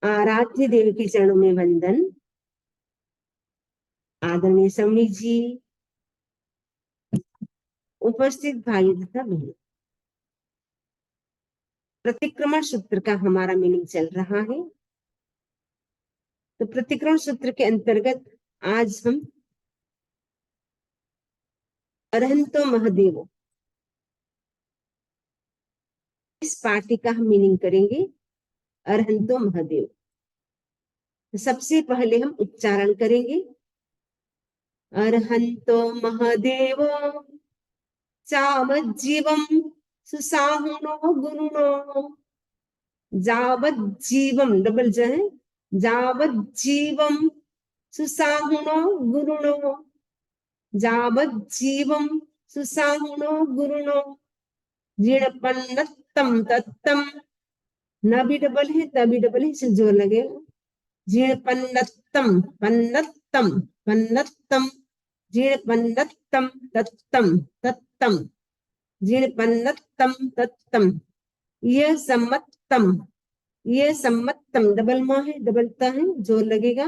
आराध्य देव के चरणों में वंदन। आदरणीय स्वामी जी, उपस्थित भाई तथा बहन, प्रतिक्रमण सूत्र का हमारा मीनिंग चल रहा है। तो प्रतिक्रमण सूत्र के अंतर्गत आज हम अरहंतो महादेवो इस पार्टी का हम मीनिंग करेंगे। अरहंतो महादेव, तो सबसे पहले हम उच्चारण करेंगे। अरहंतो महादेवो चावज्जीवम सुसाहुनो गुरुणो। जावज्जीवम डबल ज है, जावज्जीवम सुसाहुनो गुरुणो। जावज्जीवम सुसाहुनो गुरुणो। जीणपन्नत्तम तत्तम, न भी डबल है तभी डबल है, इससे जोर लगेगा। जीणपन्नत्तम पन्नत्तम पन्नत्तम, जीणपन्नत्तम तत्तम तत्तम, जीणपन्नत्तम तत्तम। यह सम्मत्तम, ये सम्मत्तम डबल माँ है, डबलता है, जोर लगेगा।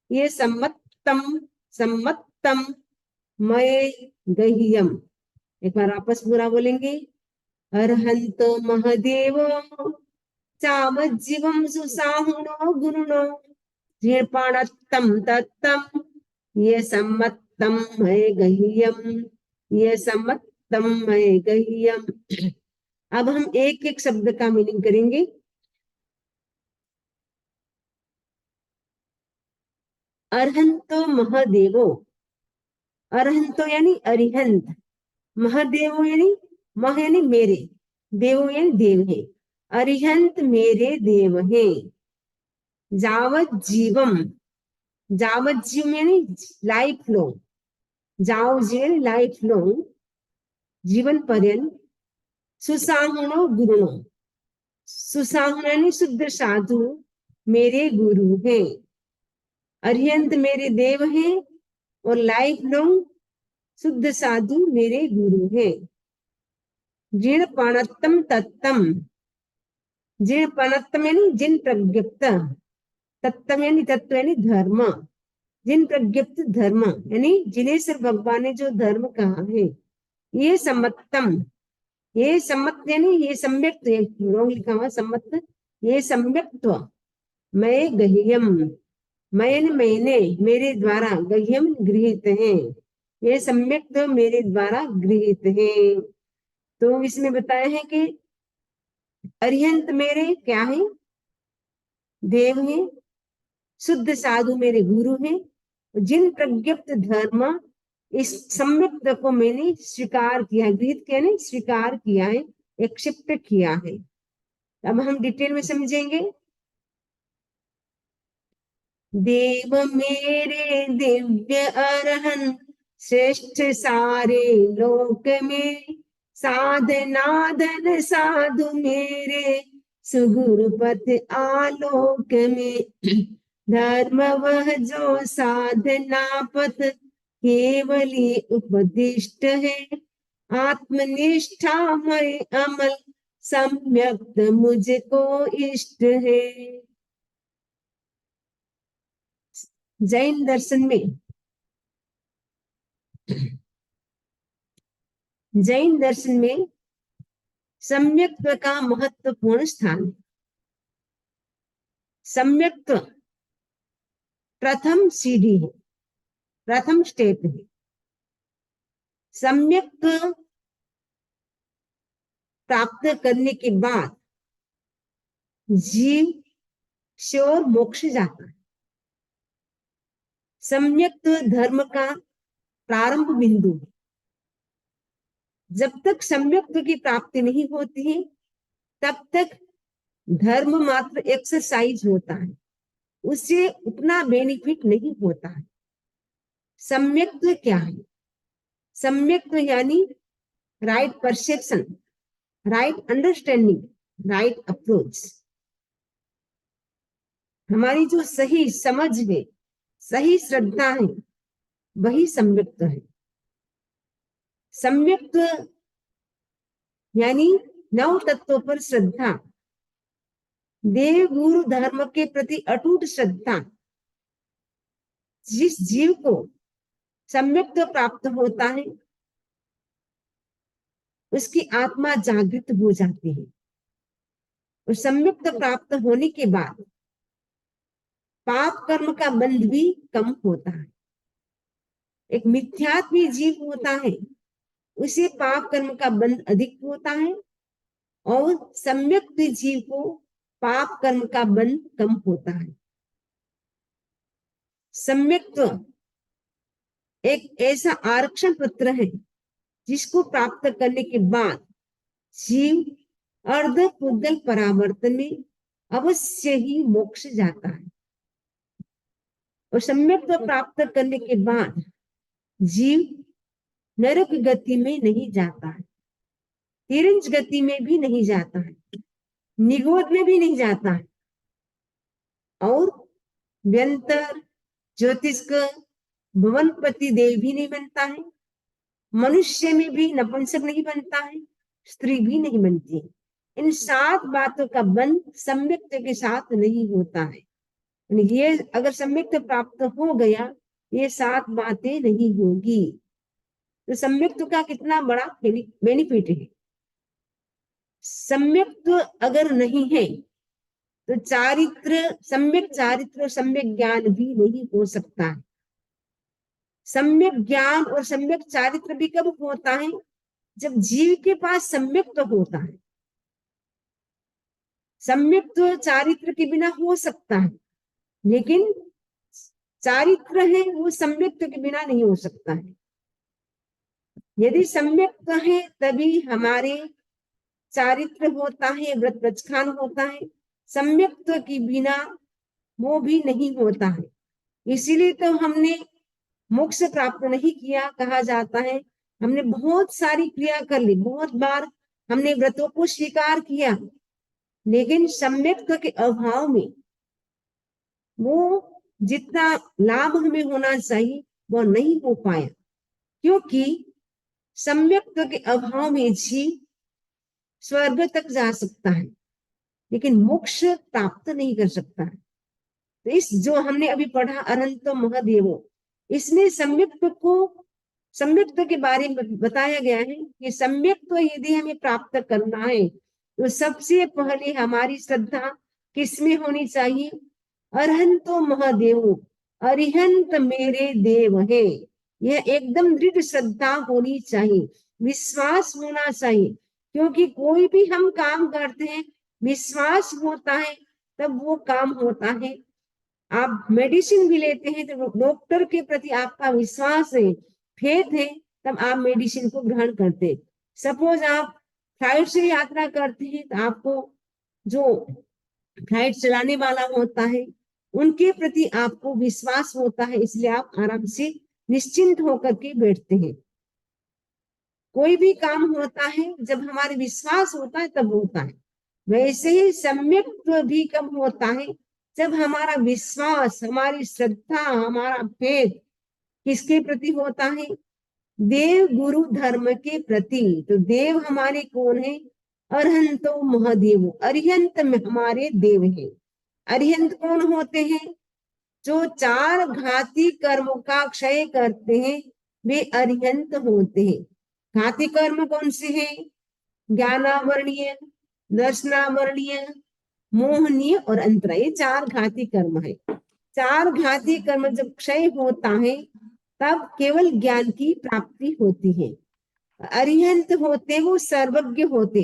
ये सम्मत्तम सम्मत्तम मय गह्यम। एक बार आपस पूरा बोलेंगे। अरहंतो महादेव चावज्जीवम सुसाहुनो गुरुणो। जीर्पाणत्तम तत्तम, ये सम्मत्तम मय गह्यम, ये सम्मत्तम मय गह्यम। अब हम एक एक शब्द का मीनिंग करेंगे। अरहंतो महादेवो, अरहंतो यानी अरिहंत, महादेवो यानी मह यानी मेरे, देवो यानी देव है। अरिहंत मेरे देव हैं। जावत जीवम, जावत जीव यानी लाइफ लॉन्ग, जाओ जीवन लाइफ लॉन्ग, जीवन पर्यंत। सुसाहुनो गुरुणो, सुसाहुन यानी शुद्ध साधु मेरे गुरु हैं। अरिहंत मेरे देव हैं और लाइफ लॉन्ग शुद्ध साधु मेरे गुरु हैं। जीण पाणत्तम तत्तम, जीण पाणत्तम यानी जिन प्रज्ञप्त, तत्तम यानी तत्व यानी धर्म, जिन प्रज्ञप्त धर्म यानी जिन्हें सिर्फ भगवान ने जो धर्म कहा है। ये सम्मत्तम, ये सम्मत यानी ये सम्यक, रोंग लिखा हुआ सम्मत, ये सम्यक्त्व। मैं गह्यम, मैंने मेरे द्वारा, गह्यम गृहित है, ये सम्यक मेरे द्वारा गृहित है। तो इसमें बताया है कि अरिहंत मेरे क्या है, देव है। शुद्ध साधु मेरे गुरु हैं। जिन प्रज्ञप्त धर्म, इस सम्यक को मैंने स्वीकार किया, गृहित किया नहीं, स्वीकार किया है, एक्सेप्ट किया है। अब हम डिटेल में समझेंगे। देव मेरे दिव्य अरहन, श्रेष्ठ सारे लोक में। साधनाधन साधु मेरे, सुगुरुपथ आलोक में। धर्म वह जो साधना पथ, केवली उपदिष्ट है। आत्मनिष्ठा मय अमल, सम्यक मुझको इष्ट है। जैन दर्शन में, जैन दर्शन में सम्यक्त्व का महत्वपूर्ण स्थान। सम्यक्त्व प्रथम सीढ़ी है, प्रथम स्टेप है। सम्यक्त्व प्राप्त करने के बाद जीव श्योर मोक्ष जाता है। सम्यक्त्व धर्म का प्रारंभ बिंदु है। जब तक सम्यक्त्व की प्राप्ति नहीं होती है, तब तक धर्म मात्र एक्सरसाइज होता है, उससे उतना बेनिफिट नहीं होता है। सम्यक्त्व क्या है? सम्यक्त्व यानी right perception, right understanding, right approach. हमारी जो सही समझ है, सही श्रद्धा है, वही सम्यक्त्व है। सम्यक्त्व यानी नौ तत्वों पर श्रद्धा, देव गुरु धर्म के प्रति अटूट श्रद्धा जिस जीव को सम्यक प्राप्त होता है उसकी आत्मा जागृत हो जाती है। और सम्यक प्राप्त होने के बाद पाप कर्म का बंध भी कम होता है। एक मिथ्यात्वी जीव होता है उसे पाप कर्म का बंध अधिक होता है और सम्यक जीव को पाप कर्म का बंध कम होता है। सम्यक्त्व एक ऐसा आरक्षण पत्र है जिसको प्राप्त करने के बाद जीव अर्ध पुद्गल परावर्तन में अवश्य ही मोक्ष जाता है। और सम्यक्त्व प्राप्त करने के बाद जीव नरक गति में नहीं जाता है, तिरंज गति में भी नहीं जाता है, निगोद में भी नहीं जाता है और व्यंतर ज्योतिष्क भवनपति देव भी नहीं बनता है, मनुष्य में भी नपुंसक नहीं बनता है, स्त्री भी नहीं बनती है। इन 7 बातों का बंध सम्यक्त्व के साथ नहीं होता है। ये अगर सम्यक्त्व प्राप्त हो गया ये 7 बातें नहीं होगी। तो सम्यक्त्व का कितना बड़ा बेनिफिट है। सम्यक्त्व अगर नहीं है तो सम्यक चारित्र और सम्यक ज्ञान भी नहीं हो सकता है। सम्यक ज्ञान और सम्यक चारित्र भी कब होता है? जब जीव के पास सम्यक्त्व होता है। सम्यक्त्व चारित्र के बिना हो सकता है लेकिन चारित्र है वो सम्यक्त्व के बिना नहीं हो सकता है। यदि सम्यक्त्व है तभी हमारे चारित्र होता है, व्रत प्रचखान होता है। सम्यक्त्व के बिना वो भी नहीं होता है। इसीलिए तो हमने मोक्ष प्राप्त नहीं किया। कहा जाता है हमने बहुत सारी क्रिया कर ली, बहुत बार हमने व्रतों को स्वीकार किया लेकिन सम्यक्त्व के अभाव में वो जितना लाभ हमें होना चाहिए वो नहीं हो पाया, क्योंकि सम्यक्त्व के अभाव में जीव स्वर्ग तक जा सकता है लेकिन मोक्ष प्राप्त नहीं कर सकता है। तो इस जो हमने अभी पढ़ा अनंतो महादेवो, इसमें सम्यक्त्व के बारे में बताया गया है कि सम्यक्त्व यदि हमें प्राप्त करना है तो सबसे पहले हमारी श्रद्धा किसमें होनी चाहिए? अरहंतो महादेवो, अरिहंत मेरे देव है। यह एकदम दृढ़ श्रद्धा होनी चाहिए, विश्वास होना चाहिए। क्योंकि कोई भी हम काम करते हैं विश्वास होता है तब वो काम होता है। आप मेडिसिन भी लेते हैं तो डॉक्टर के प्रति आपका विश्वास है, फेथ है, तब आप मेडिसिन को ग्रहण करते। सपोज आप फ्लाइट से यात्रा करते हैं तो आपको जो फ्लाइट चलाने वाला होता है उनके प्रति आपको विश्वास होता है, इसलिए आप आराम से निश्चिंत होकर के बैठते हैं। कोई भी काम होता है जब हमारे विश्वास होता है तब होता है। वैसे ही सम्यक्त्व भी कब होता है? जब हमारा विश्वास, हमारी श्रद्धा, हमारा फेथ किसके प्रति होता है? देव गुरु धर्म के प्रति। तो देव हमारे कौन है? अरहंतो महादेव, अरिहंत में हमारे देव हैं। अरिहंत कौन होते हैं? जो 4 घाती कर्मों का क्षय करते हैं वे अरिहंत होते हैं। घाती कर्म कौन से हैं? ज्ञानावरणीय, दर्शनावरणीय, मोहनीय और अंतरा, ये 4 घाती कर्म है। 4 घाती कर्म जब क्षय होता है तब केवल ज्ञान की प्राप्ति होती है। अरिहंत होते वो सर्वज्ञ होते,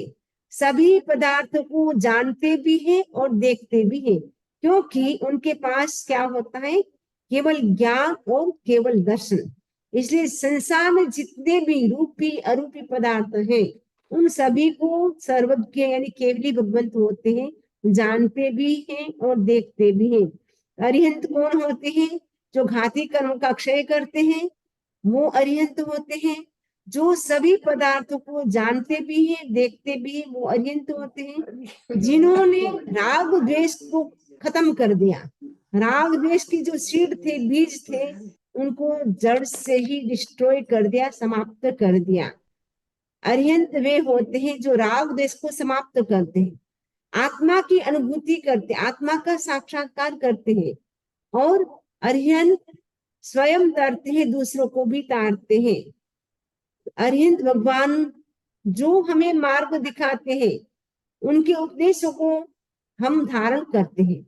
सभी पदार्थों को जानते भी हैं और देखते भी हैं, क्योंकि उनके पास क्या होता है? केवल ज्ञान और केवल दर्शन। इसलिए संसार में जितने भी रूपी अरूपी पदार्थ हैं उन सभी को सर्वज्ञ यानी केवली भगवंत होते हैं, जानते भी हैं और देखते भी हैं। अरिहंत कौन होते हैं? जो घाती कर्म का क्षय करते हैं वो अरिहंत होते हैं। जो सभी पदार्थों को जानते भी हैं देखते भी हैं वो अरिहंत होते हैं। जिन्होंने राग द्वेष को खत्म कर दिया, राग द्वेष की जो सीड थे, बीज थे, उनको जड़ से ही डिस्ट्रॉय कर दिया, समाप्त कर दिया। अरिहंत वे होते हैं जो राग द्वेष को समाप्त करते हैं। आत्मा की अनुभूति करते, आत्मा का साक्षात्कार करते हैं। और अरिहंत स्वयं तारते हैं, दूसरों को भी तारते हैं। अरिहंत भगवान जो हमें मार्ग दिखाते हैं, उनके उपदेशों को हम धारण करते हैं।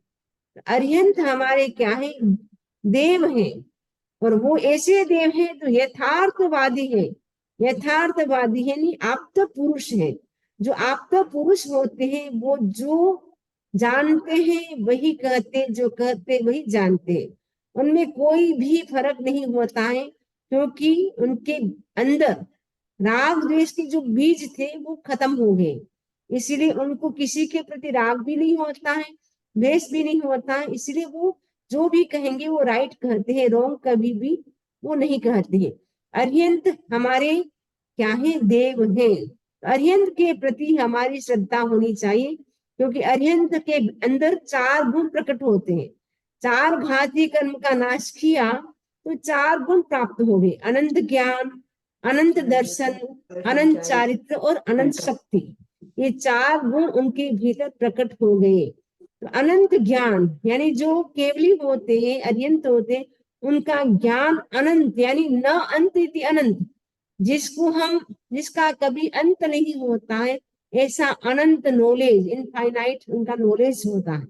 अरिहंत हमारे क्या है, देव हैं। और वो ऐसे देव हैं तो यथार्थवादी है। यथार्थवादी है नहीं, आप तो पुरुष है। जो आप तो पुरुष होते हैं, वो जो जानते हैं वही कहते, जो कहते वही जानते हैं। उनमें कोई भी फर्क नहीं होता है, क्योंकि उनके अंदर राग द्वेष के जो बीज थे वो खत्म हो गए। इसीलिए उनको किसी के प्रति राग भी नहीं होता है, द्वेष भी नहीं होता है। इसलिए वो जो भी कहेंगे वो राइट कहते हैं, रॉन्ग कभी भी वो नहीं कहते हैं। अरिहंत हमारे क्या है, देव हैं। अरिहंत के प्रति हमारी श्रद्धा होनी चाहिए, क्योंकि अरिहंत के अंदर 4 गुण प्रकट होते हैं। 4 घाती कर्म का नाश किया तो 4 गुण प्राप्त हो गए, अनंत ज्ञान, अनंत दर्शन, अनंत चारित्र और अनंत शक्ति। ये 4 गुण उनके भीतर प्रकट हो गए। तो अनंत ज्ञान यानी जो केवली होते हैं, अरिहंत होते हैं, उनका ज्ञान अनंत यानी न अंत इति अनंत, जिसका कभी अंत नहीं होता है, ऐसा अनंत नॉलेज, इनफाइनाइट उनका नॉलेज होता है।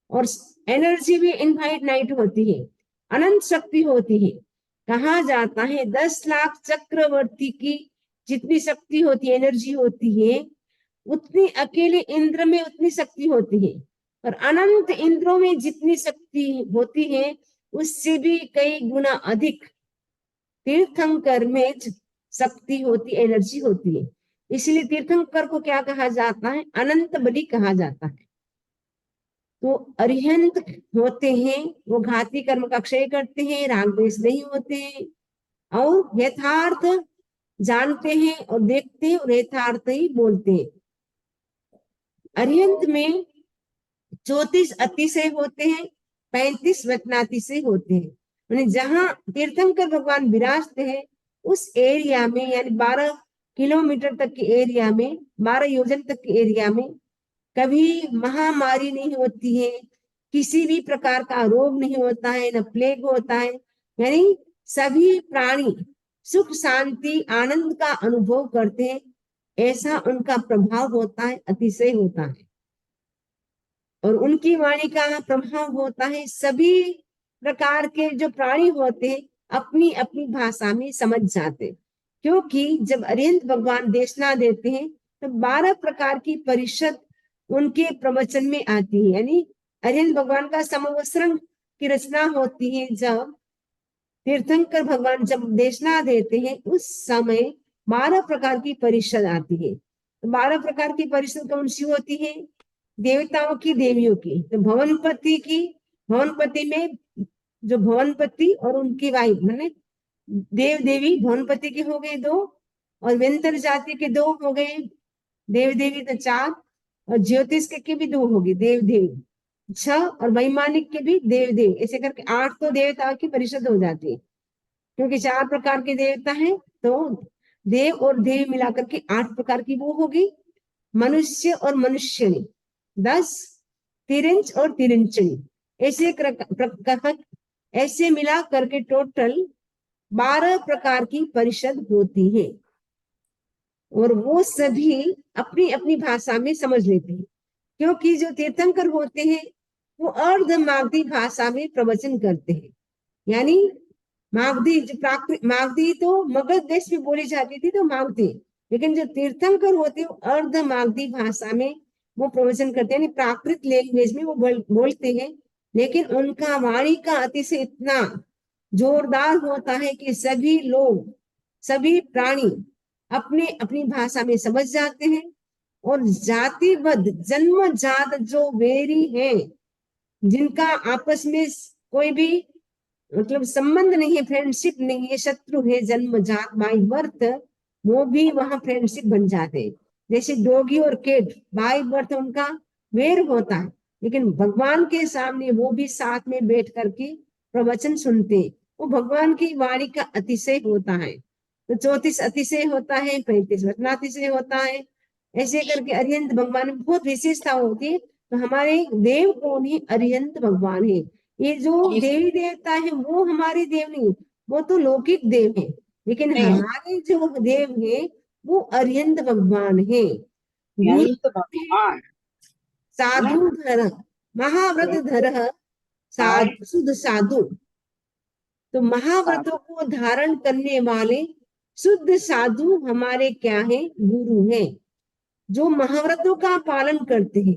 और एनर्जी भी इनफाइनाइट होती है, अनंत शक्ति होती है। कहा जाता है 10 लाख चक्रवर्ती की जितनी शक्ति होती है, एनर्जी होती है, उतनी अकेले इंद्र में उतनी शक्ति होती है। और अनंत इंद्रों में जितनी शक्ति होती है, उससे भी कई गुना अधिक तीर्थंकर में शक्ति होती, एनर्जी होती है। इसलिए तीर्थंकर को क्या कहा जाता है, अनंत बलि कहा जाता है। तो अरिहंत होते हैं, वो घाती कर्म का क्षय करते हैं, राग द्वेष नहीं होते हैं, और यथार्थ जानते हैं और देखते हैं और यथार्थ ही बोलते हैं। अरिहंत में 34 अतिशय होते हैं, 35 वचनातिशय होते हैं। यानी जहां तीर्थंकर भगवान विराजते हैं, उस एरिया में यानी 12 किलोमीटर तक के एरिया में, 12 योजन तक के एरिया में कभी महामारी नहीं होती है, किसी भी प्रकार का रोग नहीं होता है, न प्लेग होता है। यानी सभी प्राणी सुख शांति आनंद का अनुभव करते हैं, ऐसा उनका प्रभाव होता है, अतिशय होता है। और उनकी वाणी का प्रभाव होता है, सभी प्रकार के जो प्राणी होते हैं अपनी अपनी भाषा में समझ जाते, क्योंकि जब अरिहंत भगवान देशना देते हैं तो 12 प्रकार की परिषद उनके प्रवचन में आती है। यानी अरिहंत भगवान का समवस्त्रम की रचना होती है, जब तीर्थंकर भगवान जब देशना देते हैं, उस समय 12 प्रकार की परिषद आती है। तो 12 प्रकार की परिषद कौन सी होती है, देवताओं की, देवियों की। तो भवनपति की, भवनपति में जो भवनपति और उनकी वाइफ माने देव देवी, भवनपति के हो गए 2, और व्यंतर जाति के 2 हो गए, देव देवी तो 4, और ज्योतिष के भी 2 होगी, देव देव 6, और वैमानिक के भी देव देव, ऐसे करके 8 तो देवताओं की परिषद हो जाती है। क्योंकि 4 प्रकार के देवता हैं, तो देव और देव मिलाकर के 8 प्रकार की वो होगी। मनुष्य और मनुष्यनी 10, तिरंच और तिरंचनी, ऐसे मिला करके टोटल 12 प्रकार की परिषद होती है। और वो सभी अपनी अपनी भाषा में समझ लेते हैं, क्योंकि जो तीर्थंकर होते हैं वो अर्ध मागधी भाषा में प्रवचन करते हैं। यानी मागधी, जो मागधी तो मगध देश में बोली जाती थी, तो मागधी, लेकिन जो तीर्थंकर होते हैं अर्ध मागधी भाषा में वो प्रवचन करते हैं, प्राकृत लैंग्वेज में वो बोलते हैं। लेकिन उनका वाणी का अतिशय इतना जोरदार होता है कि सभी लोग, सभी प्राणी अपने अपनी भाषा में समझ जाते हैं। और जातिबद्ध जन्मजात जो वेरी है, जिनका आपस में कोई भी मतलब संबंध नहीं है, फ्रेंडशिप नहीं है, शत्रु है जन्मजात बाय बर्थ, वो भी वहां फ्रेंडशिप बन जाते हैं। जैसे डॉगी और कैट बाय बर्थ उनका वेर होता है, लेकिन भगवान के सामने वो भी साथ में बैठ करके प्रवचन सुनते हैं। वो भगवान की वाणी का अतिशय होता है। तो 34 अतिशय होता है, 35 वचनातिशय होता है, ऐसे करके अरिहंत भगवान में बहुत विशेषता होती है। तो हमारे देव कौन है? अरिहंत भगवान है। ये जो देवी देवता है वो हमारे देव नहीं, वो तो लौकिक देव है, लेकिन हमारे जो देव है वो अरिहंत भगवान है। गुरु भगवान साधु धर, महाव्रत धर, साधु शुद्ध साधु। तो महाव्रतों को धारण करने वाले शुद्ध साधु हमारे क्या है? गुरु है, जो महाव्रतों का पालन करते हैं।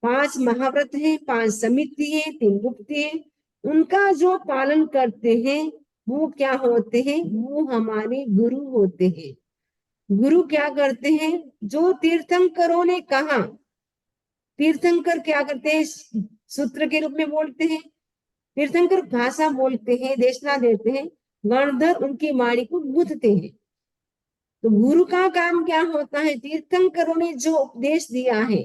5 महाव्रत है, 5 समिति है, 3 गुप्ति है, उनका जो पालन करते हैं वो क्या होते हैं? वो हमारे गुरु होते हैं। गुरु क्या करते हैं? जो तीर्थंकरों ने कहा, तीर्थंकर क्या करते हैं? सूत्र के रूप में बोलते हैं, तीर्थंकर भाषा बोलते हैं, देशना देते हैं, गणधर उनकी वाणी को गूंथते हैं। तो गुरु का काम क्या होता है? तीर्थंकरों ने जो उपदेश दिया है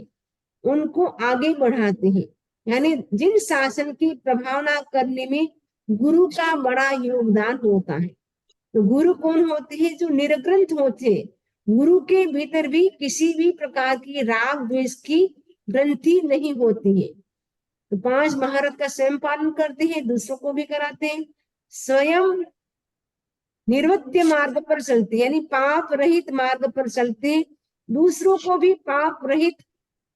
उनको आगे बढ़ाते हैं, यानी जिन शासन की प्रभावना करने में गुरु का बड़ा योगदान होता है। तो गुरु कौन होते हैं? जो निर्ग्रंथ होते हैं। गुरु के भीतर भी किसी भी प्रकार की राग द्वेष की ग्रंथि नहीं होती है। तो 5 महारत का स्वयं पालन करते हैं, दूसरों को भी कराते हैं, स्वयं निर्वत्य मार्ग पर चलते यानी पाप रहित मार्ग पर चलते, दूसरों को भी पाप रहित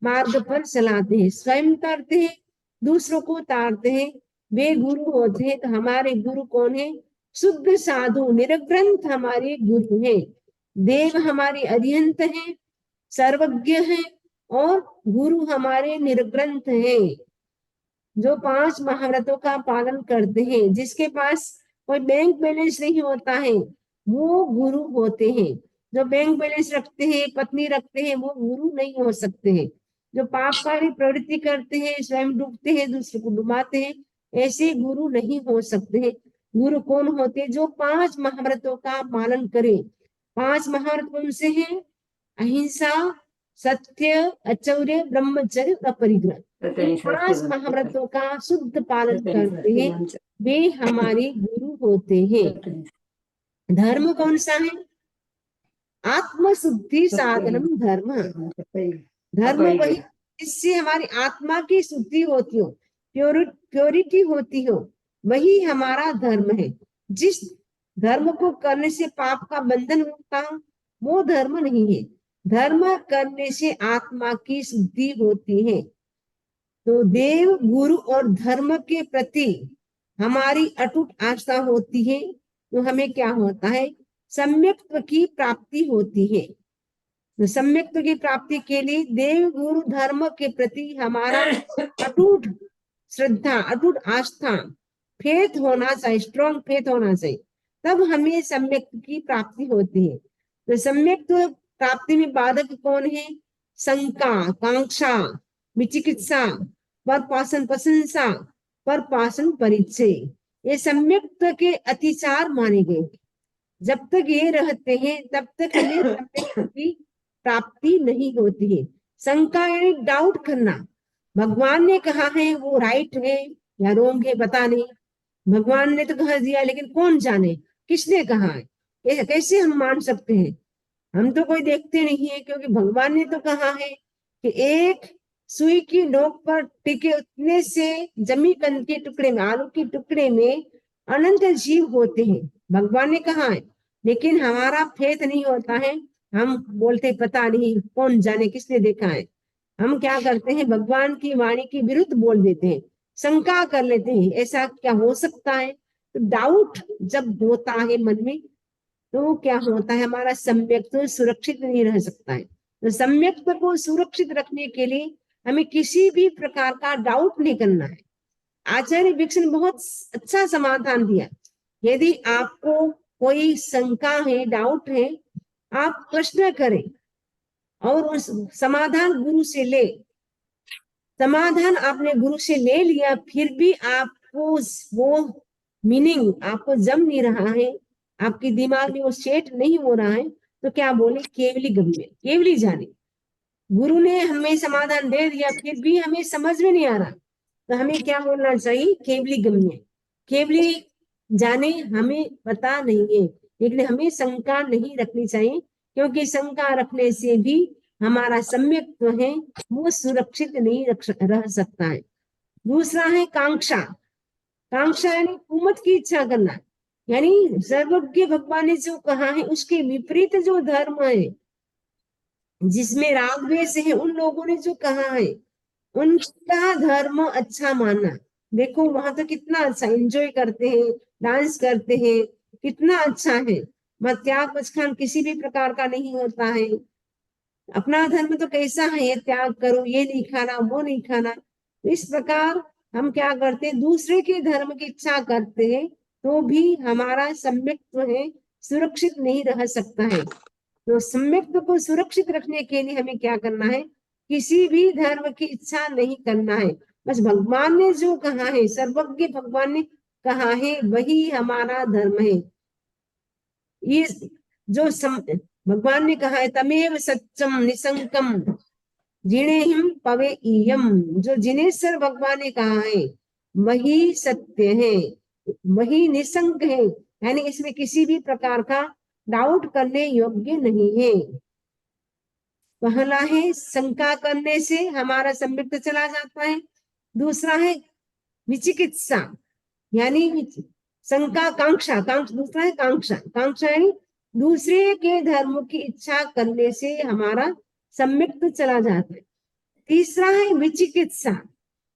मार्ग पर चलाते हैं, स्वयं तारते हैं, दूसरों को तारते हैं, वे गुरु होते हैं। तो हमारे गुरु कौन है? शुद्ध साधु निरग्रंथ हमारे गुरु हैं। देव हमारे अरिहंत हैं, सर्वज्ञ हैं, और गुरु हमारे निर्ग्रंथ हैं, जो 5 महाव्रतों का पालन करते हैं। जिसके पास कोई बैंक बैलेंस नहीं होता है वो गुरु होते हैं। जो बैंक बैलेंस रखते हैं, पत्नी रखते हैं, वो गुरु नहीं हो सकते हैं। जो पापकारी प्रवृत्ति करते हैं, स्वयं डूबते हैं, दूसरे को डुबाते हैं, ऐसे गुरु नहीं हो सकते हैं। गुरु कौन होते हैं? जो 5 महाव्रतों का पालन करे। 5 महाव्रत कौन से हैं? अहिंसा, सत्य, अचौर्य, ब्रह्मचर्य, अपरिग्रह। 5 महाव्रतों का शुद्ध पालन करते हैं, वे हमारे गुरु होते हैं। धर्म कौन सा है? आत्म शुद्धि साधनम धर्म। धर्म वही जिससे हमारी आत्मा की शुद्धि होती हो, प्योरिटी होती हो, वही हमारा धर्म है। जिस धर्म को करने से पाप का बंधन होता हो वो धर्म नहीं है। धर्म करने से आत्मा की शुद्धि होती है। तो देव, गुरु और धर्म के प्रति हमारी अटूट आस्था होती है, तो हमें क्या होता है? सम्यक्त्व की प्राप्ति होती है। तो सम्यक्त्व की प्राप्ति के लिए देव, गुरु, धर्म के प्रति हमारा अटूट श्रद्धा, अटूट आस्था, फेथ होना चाहिए, स्ट्रॉन्ग फेथ होना चाहिए, तब हमें सम्यक्त्व की प्राप्ति होती है। तो सम्यक्त्व प्राप्ति में बाधक कौन है? शंका, कांक्षा, विचिकित्सा, परपासन प्रशंसा, परपासन परिचय, ये सम्यक्त्व के अतिचार माने गए। जब तक ये रहते हैं तब तक हमें सम्यक्त्व की प्राप्ति नहीं होती है। शंका यानी डाउट करना, भगवान ने कहा है वो राइट है या रोंग है पता नहीं, भगवान ने तो कह दिया लेकिन कौन जाने किसने कहा है, कैसे हम मान सकते हैं? हम तो कोई देखते नहीं है, क्योंकि भगवान ने तो कहा है कि एक सुई की नोक पर टिके उतने से जमी कंद के टुकड़े में, आलू के टुकड़े में अनंत जीव होते हैं, भगवान ने कहा है। लेकिन हमारा फेथ नहीं होता है, हम बोलते पता नहीं, कौन जाने किसने देखा है। हम क्या करते हैं? भगवान की वाणी के विरुद्ध बोल देते हैं, शंका कर लेते हैं, ऐसा क्या हो सकता है? तो डाउट जब होता है मन में तो क्या होता है? हमारा सम्यक्त्व सुरक्षित नहीं रह सकता है। तो सम्यक्त्व को सुरक्षित रखने के लिए हमें किसी भी प्रकार का डाउट नहीं करना है। आचार्य भिक्षु ने बहुत अच्छा समाधान दिया। यदि आपको कोई शंका है, डाउट है, आप प्रश्न करें और उस समाधान गुरु से ले। समाधान आपने गुरु से ले लिया, फिर भी आपको वो मीनिंग आपको जम नहीं रहा है, आपके दिमाग में वो सेट नहीं हो रहा है, तो क्या बोले? केवली गम्य, केवली जाने। गुरु ने हमें समाधान दे दिया फिर भी हमें समझ में नहीं आ रहा, तो हमें क्या बोलना चाहिए? केवली गम्य, केवली जाने, हमें पता नहीं है। लेकिन हमें शंका नहीं रखनी चाहिए, क्योंकि शंका रखने से भी हमारा सम्यक्त्व है वो सुरक्षित नहीं रह सकता है। दूसरा है कांक्षा। कांक्षा यानी कुमत की इच्छा करना, यानी सर्वज्ञ भगवान ने जो कहा है उसके विपरीत जो धर्म है, जिसमें राग द्वेष है, उन लोगों ने जो कहा है उनका धर्म अच्छा मानना। देखो वहां तो कितना अच्छा एंजॉय करते हैं, डांस करते हैं, कितना अच्छा है। मत त्याग पछखान किसी भी प्रकार का नहीं होता है। अपना धर्म तो कैसा है, ये त्याग करो, ये नहीं खाना, वो नहीं खाना। तो इस प्रकार हम क्या करते हैं, दूसरे के धर्म की इच्छा करते हैं, तो भी हमारा सम्यक्त्व है सुरक्षित नहीं रह सकता है। तो सम्यक्त्व को सुरक्षित रखने के लिए हमें क्या करना है, किसी भी धर्म की इच्छा नहीं करना है। बस भगवान ने जो कहा है, सर्वज्ञ भगवान ने कहा है, वही हमारा धर्म है। ये जो भगवान ने कहा है, तमेव सत्यम निसंकम जिणेहिम पवे इयम, जो जिनेश्वर भगवान ने कहा है वही सत्य है, वही निसंक है, यानी इसमें किसी भी प्रकार का डाउट करने योग्य नहीं है। पहला है शंका करने से हमारा सम्यक्त चला जाता है। दूसरा है विचिकित्सा, यानी शंका, कांक्षा, दूसरा है कांक्षा। कांक्षा यानी दूसरे के धर्म की इच्छा करने से हमारा सम्यक्त चला जाता है। तीसरा है विचिकित्सा।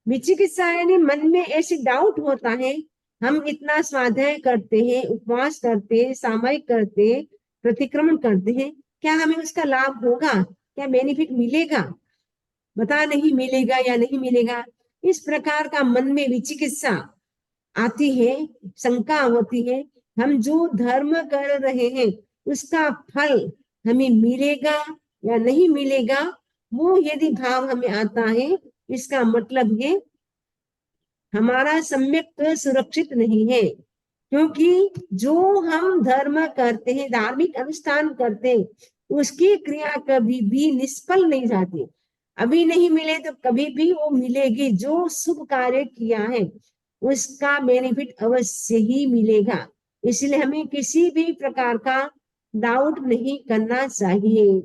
विचिकित्सा यानी मन में ऐसी डाउट होता है, हम इतना स्वाध्याय करते हैं, उपवास करते हैं, सामायिक करते हैं, प्रतिक्रमण करते हैं, क्या हमें उसका लाभ होगा, क्या बेनिफिट मिलेगा, बता नहीं मिलेगा या नहीं मिलेगा। इस प्रकार का मन में विचिकित्सा आती है, शंका होती है, हम जो धर्म कर रहे हैं उसका फल हमें मिलेगा या नहीं मिलेगा। वो यदि भाव हमें आता है, इसका मतलब है हमारा सम्यक सुरक्षित नहीं है। क्योंकि जो हम धर्म करते हैं, धार्मिक अनुष्ठान करते हैं, उसकी क्रिया कभी भी निष्फल नहीं जाती। अभी नहीं मिले तो कभी भी वो मिलेगी। जो शुभ कार्य किया है उसका बेनिफिट अवश्य ही मिलेगा। इसलिए हमें किसी भी प्रकार का डाउट नहीं करना चाहिए।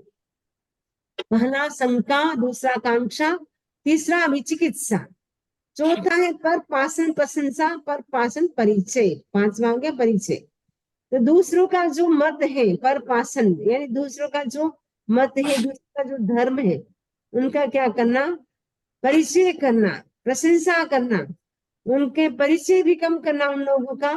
पहला शंका, दूसरा कांक्षा, तीसरा विचिकित्सा, चौथा है पर पासन प्रशंसा, पर पासन परिचय, पांचवा हो गया परिचय। तो दूसरों का जो मत है, पर पासन यानी दूसरों का जो मत है, दूसरों का जो धर्म है, उनका क्या करना, परिचय करना, प्रशंसा करना, उनके परिचय भी कम करना उन लोगों का,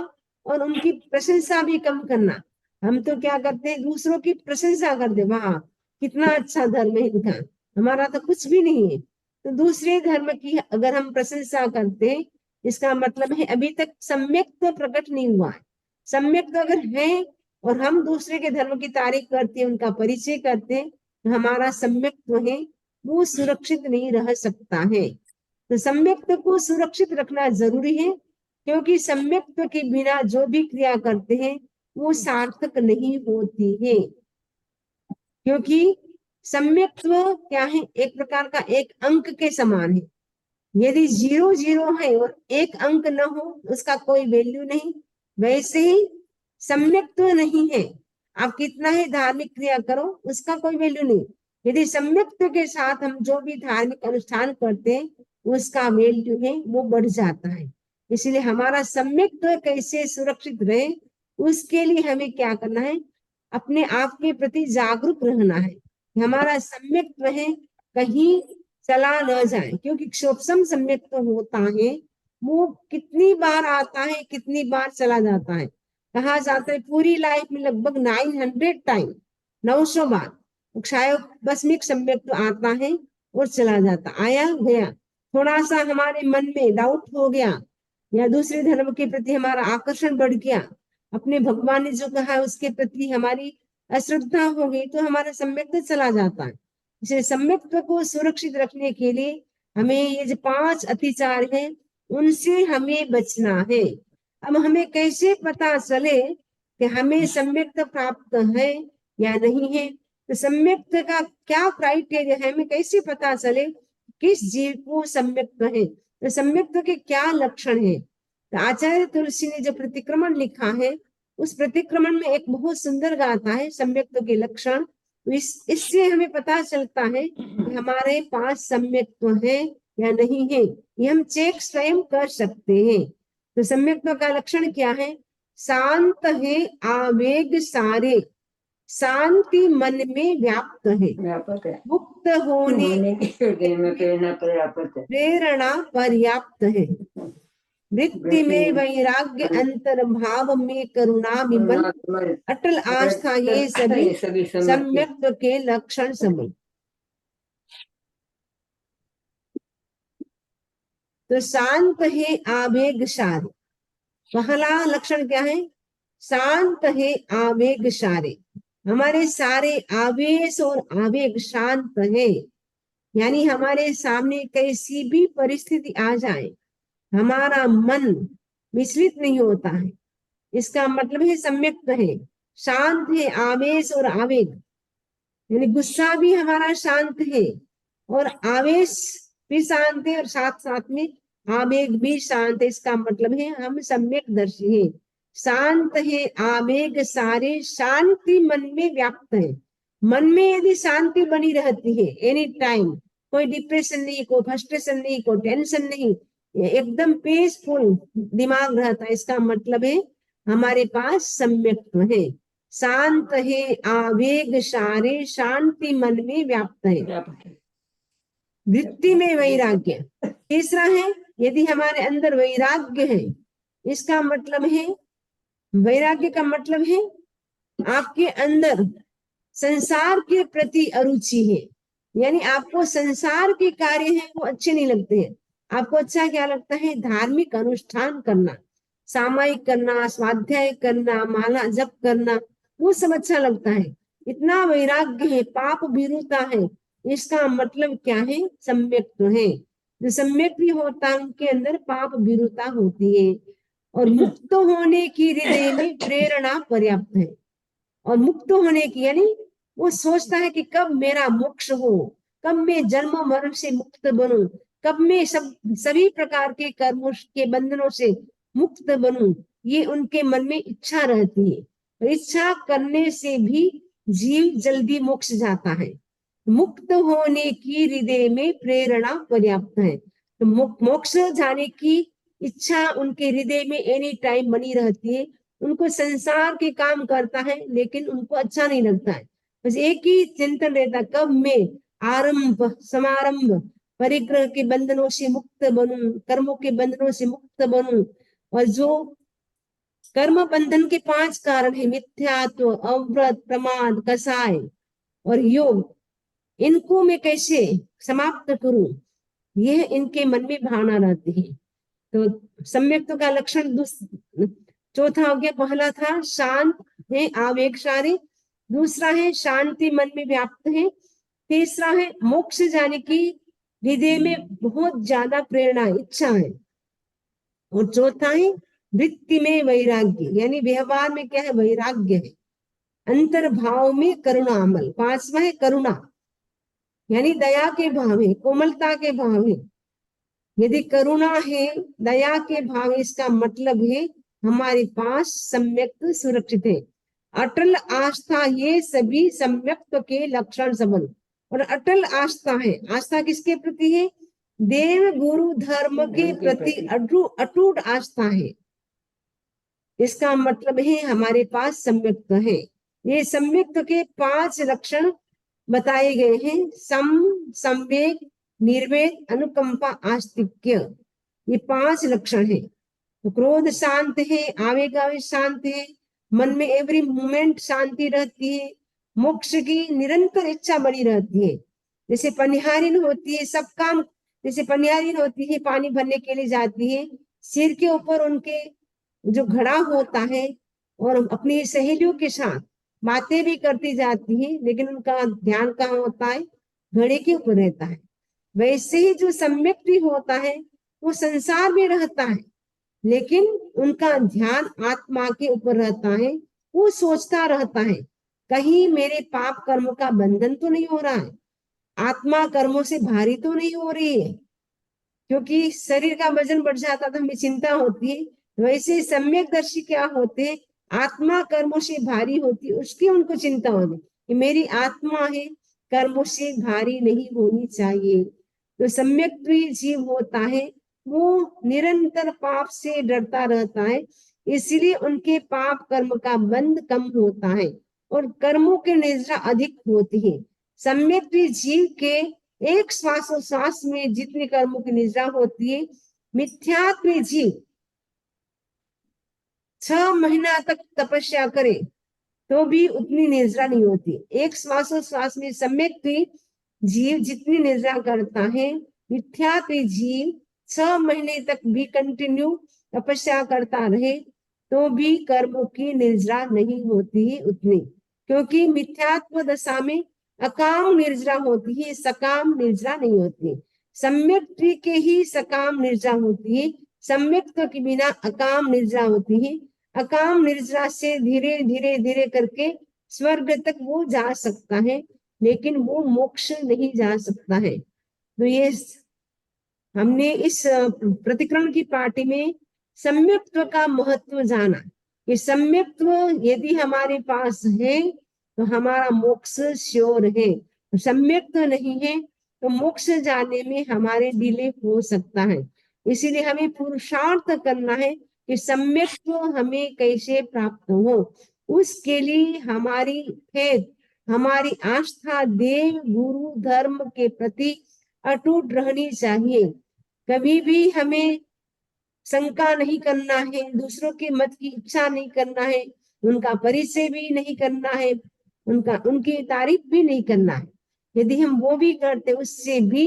और उनकी प्रशंसा भी कम करना। हम तो क्या करते हैं, दूसरों की प्रशंसा करते, वाह कितना अच्छा धर्म है इनका, हमारा तो कुछ भी नहीं है। तो दूसरे धर्म की अगर हम प्रशंसा करते, इसका मतलब है अभी तक सम्यक तो प्रकट नहीं हुआ है। सम्यक तो अगर है और हम दूसरे के धर्म की तारीफ करते हैं, उनका परिचय करते हैं, तो हमारा सम्यक तो है वो सुरक्षित नहीं रह सकता है। तो सम्यक्त्व को सुरक्षित रखना जरूरी है, क्योंकि सम्यक्त्व के बिना जो भी क्रिया करते हैं वो सार्थक नहीं होती है। क्योंकि सम्यक्त्व क्या है, एक प्रकार का एक अंक के समान है। यदि 0 0 है और एक अंक न हो, उसका कोई वैल्यू नहीं। वैसे ही सम्यक्त्व नहीं है, आप कितना ही धार्मिक क्रिया करो उसका कोई वैल्यू नहीं। यदि सम्यक्त्व के साथ हम जो भी धार्मिक अनुष्ठान करते हैं उसका वैल्यू है वो बढ़ जाता है। इसलिए हमारा सम्यक्त्व कैसे सुरक्षित रहे, उसके लिए हमें क्या करना है, अपने आप के प्रति जागरूक रहना है। हमारा सम्यक्त्व है कहीं चला न जाए, क्योंकि क्षोभसम सम्यक तो होता है, वो कितनी बार आता है, कितनी बार चला जाता है। कहा जाता है पूरी लाइफ में लगभग 900 टाइम, 900 बार शायद बसमिक सम्यक तो आता है और चला जाता, आया गया। थोड़ा सा हमारे मन में डाउट हो गया या दूसरे धर्म के प्रति हमारा आकर्षण बढ़ गया, अपने भगवान ने जो कहा है उसके प्रति हमारी अश्रद्धा हो गई, तो हमारा सम्यक तो चला जाता है। इसलिए सम्यक्त्व को सुरक्षित रखने के लिए हमें ये जो 5 अतिचार है उनसे हमें बचना है। अब हमें कैसे पता चले कि हमें सम्यक्त्व प्राप्त है या नहीं है, तो सम्यक्त्व का क्या क्राइटेरिया है, हमें कैसे पता चले किस जीव को सम्यक्त्व है, तो सम्यक्त्व के क्या लक्षण है। तो आचार्य तुलसी ने जो प्रतिक्रमण लिखा है, उस प्रतिक्रमण में एक बहुत सुंदर गाथा है सम्यक्त्व के लक्षण। तो इससे हमें पता चलता है कि हमारे पास सम्यक्त्व है या नहीं है, ये हम चेक स्वयं कर सकते हैं। तो सम्यक्त्व का लक्षण क्या है? शांत है आवेग सारे, शांति मन में व्याप्त है, व्यापक है, मुक्त होने की हृदय में प्रेरणा पर्याप्त है, प्रेरणा पर्याप्त है, वृत्ति में वैराग्य, अंतर्भाव में करुणा विमल, अटल आस्था, ये सभी सम्यक्त्व के लक्षण समझ। तो शांत है आवेग सारे, पहला लक्षण क्या है? शांत है आवेग सारे, हमारे सारे आवेश और आवेग शांत है, यानी हमारे सामने कैसी भी परिस्थिति आ जाए हमारा मन विचलित नहीं होता है, इसका मतलब है सम्यक्त है। शांत है आवेश और आवेग, यानी गुस्सा भी हमारा शांत है और आवेश भी शांत है और साथ साथ में आवेग भी शांत है, इसका मतलब है हम सम्यक दर्शी हैं। शांत है आवेग सारे, शांति मन में व्याप्त है। मन में यदि शांति बनी रहती है एनी टाइम, कोई डिप्रेशन नहीं, कोई फ्रस्ट्रेशन नहीं, कोई टेंशन नहीं, एकदम पीसफुल दिमाग रहता है, इसका मतलब है हमारे पास सम्यक्त्व है। शांत है आवेग सारे, शांति मन में व्याप्त है, वृत्ति में वैराग्य। तीसरा है यदि हमारे अंदर वैराग्य है, इसका मतलब है, वैराग्य का मतलब है आपके अंदर संसार के प्रति अरुचि है, यानी आपको संसार के कार्य हैं वो अच्छे नहीं लगते हैं, आपको अच्छा क्या लगता है? धार्मिक अनुष्ठान करना, सामायिक करना, स्वाध्याय करना, माला जप करना, वो सब अच्छा लगता है। इतना वैराग्य है, पाप भीरुता है, इसका मतलब क्या है? सम्यक्त्व है। जो सम्यक भी होता है उनके अंदर पाप भीरुता होती है, और मुक्त होने की हृदय में प्रेरणा पर्याप्त है। और मुक्त होने की यानी वो सोचता है कि कब मेरा मोक्ष हो, कब मैं जन्म मरण से मुक्त बनूं, कब मैं सभी प्रकार के कर्मों के बंधनों से मुक्त बनूं, ये उनके मन में इच्छा रहती है। इच्छा करने से भी जीव जल्दी मोक्ष जाता है। मुक्त होने की हृदय में प्रेरणा पर्याप्त है, तो मोक्ष जाने की इच्छा उनके हृदय में एनी टाइम बनी रहती है। उनको संसार के काम करता है लेकिन उनको अच्छा नहीं लगता है, बस एक ही चिंतन रहता, कब मैं आरंभ समारंभ परिग्रह के बंधनों से मुक्त बनूं, कर्मों के बंधनों से मुक्त बनूं। और जो कर्म बंधन के 5 कारण है, मिथ्यात्व, अव्रत, प्रमाद, कसाय और योग, इनको मैं कैसे समाप्त करूं, यह इनके मन में भावना रहती है। तो सम्यक्त्व का लक्षण चौथा हो गया, पहला था शांत है आवेग सारे, दूसरा है शांति मन में व्याप्त है, तीसरा है मोक्ष जाने की हृदय में बहुत ज्यादा प्रेरणा इच्छा है, और चौथा है वृत्ति में वैराग्य, यानी व्यवहार में क्या है? वैराग्य है। अंतर्भाव में करुणा अमल, पांचवा है करुणा, यानी दया के भाव है, कोमलता के भाव है। यदि करुणा है, दया के भाव, इसका मतलब है हमारे पास सम्यक्त्व सुरक्षित है। अटल आस्था, ये सभी सम्यक्त्व के लक्षण संबंध। और अटल आस्था है, आस्था किसके प्रति है? देव गुरु धर्म के प्रति अटूट आस्था है, इसका मतलब है हमारे पास सम्यक्त्व है। ये सम्यक्त्व के 5 लक्षण बताए गए हैं, संवेग, निर्वेद, अनुकंपा, आस्तिक्य, ये 5 लक्षण है। तो क्रोध शांत है, आवेगावेश शांत है, मन में एवरी मोमेंट शांति रहती है, मोक्ष की निरंतर इच्छा बनी रहती है। जैसे पनिहारिन होती है, सब काम, जैसे पनिहारिन होती है पानी भरने के लिए जाती है, सिर के ऊपर उनके जो घड़ा होता है और अपनी सहेलियों के साथ बातें भी करती जाती है, लेकिन उनका ध्यान कहाँ होता है? घड़े के ऊपर रहता है। वैसे ही जो सम्यक भी होता है वो संसार में रहता है, लेकिन उनका ध्यान आत्मा के ऊपर रहता है। वो सोचता रहता है कहीं मेरे पाप कर्म का बंधन तो नहीं हो रहा है, आत्मा कर्मों से भारी तो नहीं हो रही है, क्योंकि शरीर का वजन बढ़ जाता तो हमें चिंता होती है। वैसे सम्यक दर्शी क्या होते हैं? आत्मा कर्मों से भारी होती है, उसकी उनको चिंता होती, ये मेरी आत्मा है, कर्मों से भारी नहीं होनी चाहिए। तो सम्यक जीव होता है वो निरंतर पाप से डरता रहता है, इसलिए उनके पाप कर्म का बंध कम होता है और कर्मों की निद्रा अधिक होती है। सम्यक जीव के एक श्वासोश्वास में जितनी कर्मों की निद्रा होती है, मिथ्यात्व जीव 6 महीना तक तपस्या करे तो भी उतनी निद्रा नहीं होती। एक श्वासोश्वास में सम्यक जीव जितनी निद्रा करता है, मिथ्यात्व जीव 6 महीने तक भी कंटिन्यू तपस्या करता रहे तो भी कर्मों की निद्रा नहीं होती है उतनी, क्योंकि मिथ्यात्व दशा में अकाम निर्जरा होती है, सकाम निर्जरा नहीं होती। सम्यक के ही सकाम निर्जरा होती है, सम्यक के बिना अकाम निर्जरा होती है। अकाम निर्जरा से धीरे धीरे धीरे करके स्वर्ग तक वो जा सकता है, लेकिन वो मोक्ष नहीं जा सकता है। तो ये हमने इस प्रतिक्रमण की पार्टी में सम्यक्त्व का महत्व जाना कि सम्यक्त्व यदि हमारे पास है तो हमारा मोक्ष श्योर है, सम्यक्त्व नहीं है तो मोक्ष जाने में हमारे डिले हो सकता है। इसीलिए हमें पुरुषार्थ करना है कि सम्यक्त्व हमें कैसे प्राप्त हो। उसके लिए हमारी फेथ, हमारी आस्था देव गुरु धर्म के प्रति अटूट रहनी चाहिए। कभी भी हमें शंका नहीं करना है, दूसरों के मत की इच्छा नहीं करना है, उनका परिचय भी नहीं करना है, उनकी तारीफ भी नहीं करना है। यदि हम वो भी करते उससे भी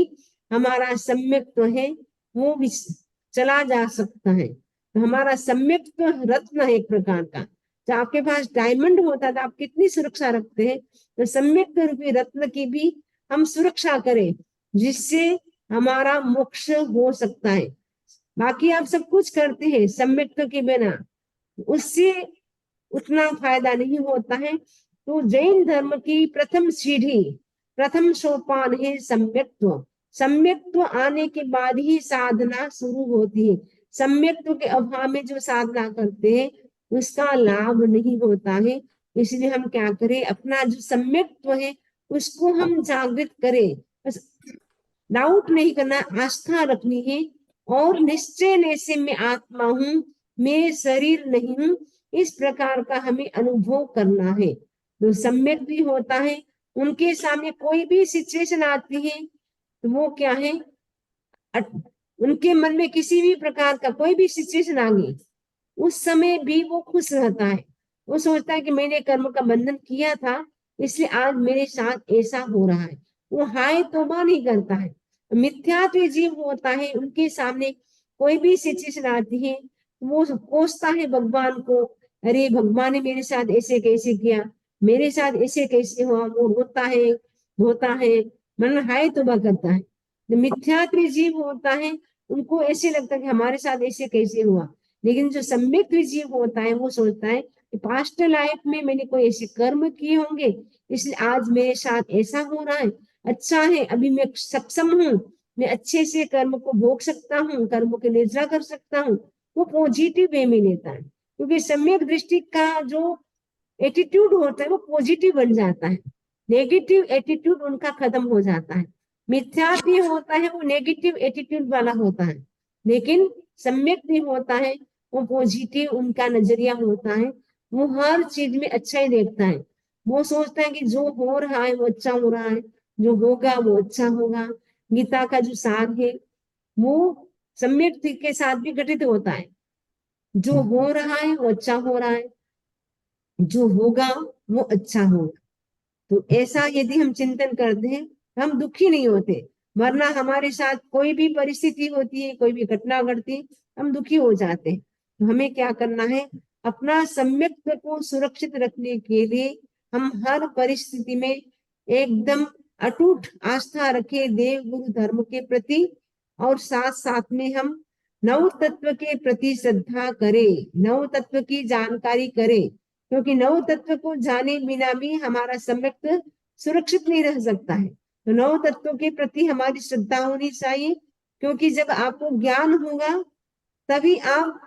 हमारा सम्यक्त्व है वो भी चला जा सकता है। तो हमारा सम्यक्त्व रत्न है एक प्रकार का। तो आपके पास डायमंड होता तो आप कितनी सुरक्षा रखते हैं, तो सम्यक्त्व रूपी रत्न की भी हम सुरक्षा करें जिससे हमारा मोक्ष हो सकता है। बाकी आप सब कुछ करते हैं सम्यक्त्व के बिना, उससे उतना फायदा नहीं होता है। तो जैन धर्म की प्रथम सीढ़ी, प्रथम सोपान है सम्यक्त्व। सम्यक्त्व आने के बाद ही साधना शुरू होती है। सम्यक्त्व के अभाव में जो साधना करते हैं उसका लाभ नहीं होता है। इसलिए हम क्या करें, अपना जो सम्यक्त्व है उसको हम जागृत करें। बस डाउट नहीं करना, आस्था रखनी है और निश्चय निश्चय में आत्मा हूं, मैं शरीर नहीं हूं, इस प्रकार का हमें अनुभव करना है। तो सम्यक भी होता है, उनके सामने कोई भी सिचुएशन आती है तो वो क्या है, उनके मन में किसी भी प्रकार का कोई भी सिचुएशन आ गई उस समय भी वो खुश रहता है। वो सोचता है कि मैंने कर्म का बंधन किया था इसलिए आज मेरे साथ ऐसा हो रहा है। वो हाय तौबा नहीं करता है। मिथ्यात्व जीव होता है, उनके सामने कोई भी सिचुएशन आती है वो कोसता है भगवान को, अरे भगवान ने मेरे साथ ऐसे कैसे किया, मेरे साथ ऐसे कैसे हुआ। वो रोता है धोता है, मन हाय तौबा करता है। जो मिथ्यात्व जीव होता है उनको ऐसे लगता है कि हमारे साथ ऐसे कैसे हुआ। लेकिन जो सम्यक जीव होता है वो सोचता है कि पास्ट लाइफ में मैंने कोई ऐसे कर्म किए होंगे इसलिए आज मेरे साथ ऐसा हो रहा है। अच्छा है अभी मैं सक्षम हूँ, मैं अच्छे से कर्म को भोग सकता हूँ, कर्मों की निर्जरा कर सकता हूँ। वो पॉजिटिव वे में लेता है, क्योंकि सम्यक दृष्टि का जो एटीट्यूड होता है वो पॉजिटिव बन जाता है, नेगेटिव एटीट्यूड उनका खत्म हो जाता है। मिथ्यात्व होता है वो नेगेटिव एटीट्यूड वाला होता है, लेकिन सम्यक भी होता है वो पॉजिटिव उनका नजरिया होता है। वो हर चीज में अच्छा ही देखता है। वो सोचता है कि जो हो रहा है वो अच्छा हो रहा है, जो होगा वो अच्छा होगा। गीता का जो सार है वो सम्यक के साथ भी घटित होता है। जो हो रहा है वो अच्छा हो रहा है, जो होगा वो अच्छा होगा। तो ऐसा यदि हम चिंतन करते हैं हम दुखी नहीं होते, वरना हमारे साथ कोई भी परिस्थिति होती है, कोई भी घटना घटती है, हम दुखी हो जाते हैं। तो हमें क्या करना है, अपना सम्यक्त्व को सुरक्षित रखने के लिए हम हर परिस्थिति में एकदम अटूट आस्था रखे देव गुरु धर्म के प्रति, और साथ साथ में हम नव तत्व के प्रति श्रद्धा करें, नव तत्व की जानकारी करें। क्योंकि नव तत्व को जाने बिना भी हमारा सम्यक्त्व सुरक्षित नहीं रह सकता है। तो नव तत्व के प्रति हमारी श्रद्धा होनी चाहिए, क्योंकि जब आपको ज्ञान होगा तभी आप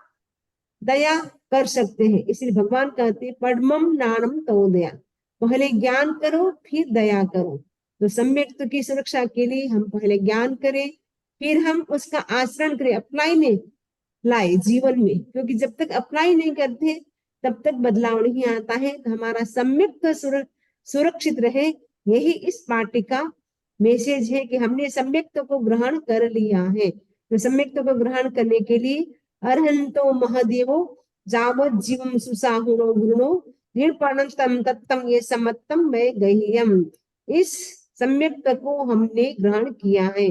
दया कर सकते हैं। इसलिए भगवान कहते हैं परमम नानम तो दया, पहले ज्ञान करो फिर दया करो। तो सम्यक्त की सुरक्षा के लिए हम पहले ज्ञान करें, फिर हम उसका आचरण करें, अप्लाई में लाए जीवन में, क्योंकि जब तक अप्लाई नहीं करते तब तक बदलाव नहीं आता है। तो हमारा सम्यक्त सुरक्षित रहे, यही इस पार्टी का मैसेज है कि हमने सम्यक्त को ग्रहण कर लिया है। तो सम्यक्त को ग्रहण करने के लिए अर्हंतो महादेवो जावत जीवम सुसाहुनो गुरुनो निर्पणम तम तत्तम ये समत्तम मैं गह्यम। इस सम्यक्त को हमने ग्रहण किया है,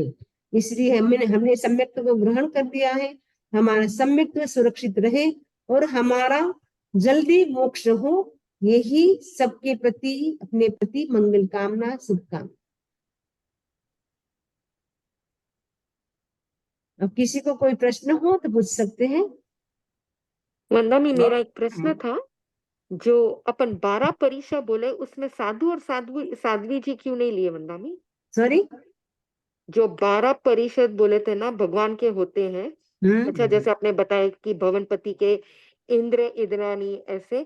इसलिए हमने सम्यक्त को ग्रहण कर दिया है। हमारा सम्यक्त सुरक्षित रहे और हमारा जल्दी मोक्ष हो, यही सबके प्रति अपने प्रति मंगल कामना, शुभकामना। अब किसी को कोई प्रश्न हो तो पूछ सकते हैं। वंदना, मेरा एक प्रश्न था, जो अपन 12 परीक्षा बोले उसमें साधु और साध्वी जी क्यों नहीं लिए वंदना? सॉरी, जो 12 परिषद बोले थे ना भगवान के होते हैं, अच्छा जैसे आपने बताया कि भवनपति के इंद्र इंद्राणी ऐसे,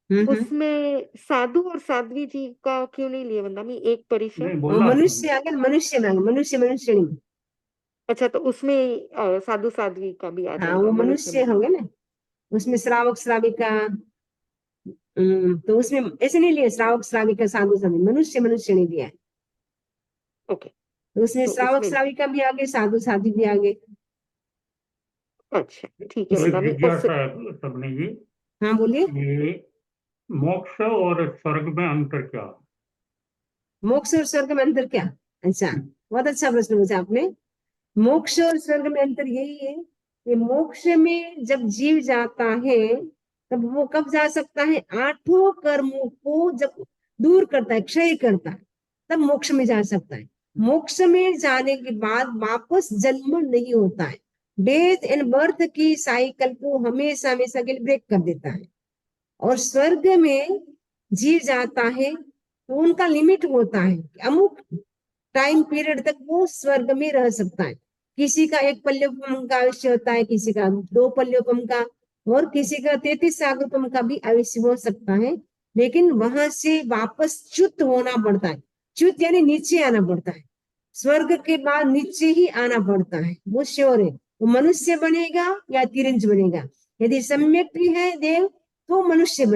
उसमें साधु और साध्वी जी का क्यों नहीं लिए वंदना? एक परिषद मनुष्य आ गया, मनुष्य में मनुष्य मनुष्य नहीं। अच्छा, तो उसमें साधु साध्वी का भी आ हाँ, जाएगा, वो मनुष्य मनुष्य हो गए ना, उसमें श्रावक श्राविका। तो उसमें ऐसे नहीं लिया श्रावक श्राविका साधु साध्वी, मनुष्य मनुष्य नहीं लिया है। ओके, तो उसमें तो श्रावक उसमें श्राविका भी आगे, साधु साध्वी भी आगे। अच्छा ठीक है कोई वंदना। जिज्ञासा है सबने जी, हाँ बोलिए। ये मोक्ष और स्वर्ग में अंतर क्या है? मोक्ष और स्वर्ग में अंतर क्या? अच्छा, बहुत अच्छा प्रश्न पूछा आपने। मोक्ष और स्वर्ग में अंतर यही है कि मोक्ष में जब जीव जाता है तब वो कब जा सकता है? 8 कर्मों को जब दूर करता है, क्षय करता है, तब मोक्ष में जा सकता है। मोक्ष में जाने के बाद वापस जन्म नहीं होता है, डेथ एंड बर्थ की साइकिल को हमेशा हमेशा के लिए ब्रेक कर देता है। और स्वर्ग में जीव जाता है तो उनका लिमिट होता है, अमुक टाइम पीरियड तक वो स्वर्ग में रह सकता है। किसी का 1 पल्योपम का आयुष्य होता है, किसी का 2 पल्योपम का, और किसी का 33 सागरपम का भी आयुष्य हो सकता है। लेकिन वहां से वापस च्युत होना पड़ता है, च्युत यानी नीचे आना पड़ता है। स्वर्ग के बाद नीचे ही आना पड़ता है, वो श्योर है। वो मनुष्य बनेगा या तिरंज बनेगा। यदि सम्यक भी है देव तो मनुष्य बनेगा।